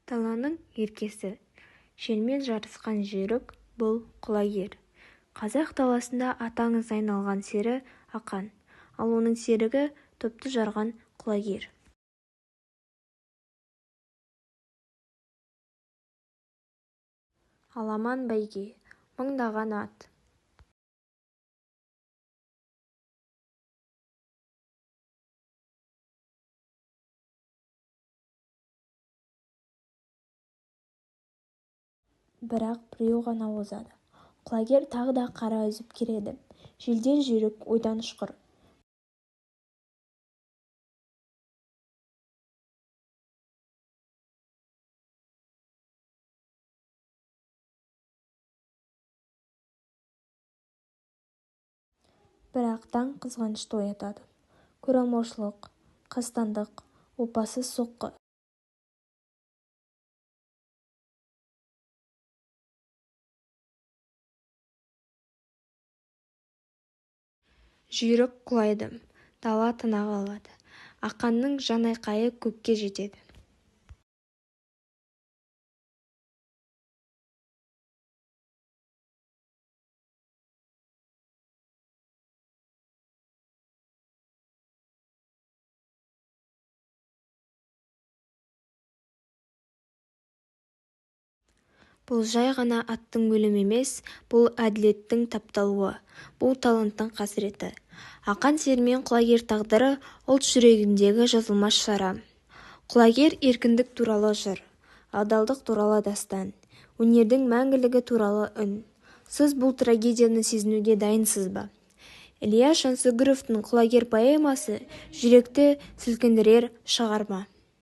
Даланың еркесі. Желмен жарысқан жүйрік бұл құлагер. Қазақ даласында аты аңызға айналған сері ақан, ал оның серігі топты жарған құлагер. Аламан бәйге, мыңдаған ат. Бірақ біреу ғана озады. Құлагер тағы да қара үзіп келеді. Желден жүйрік, ойдан ұшқыр. Бірақ таң қызғанышты оятады. Көре алмаушылық, қастандық, опасыз соққы. Жүйрік құлайды, дала тына қалады. Ақанның жан айқайы көкке жетеді. Бұл жай ғана аттың өлімі емес, бұл әділеттің тапталуы, бұл таланттың қасіреті. Ақан серімен құлагер тағдыры ұлт жүрегіндегі жазылмас шара. Құлагер еркіндік туралы жыр, адалдық туралы дастан, өнердің мәңгілігі туралы үн. Сіз бұл трагедияны сезінуге дайынсыз ба? Ілияс Жансүгіровтің «Құлагер» поэмасы жүректі сілкіндірер шығарма.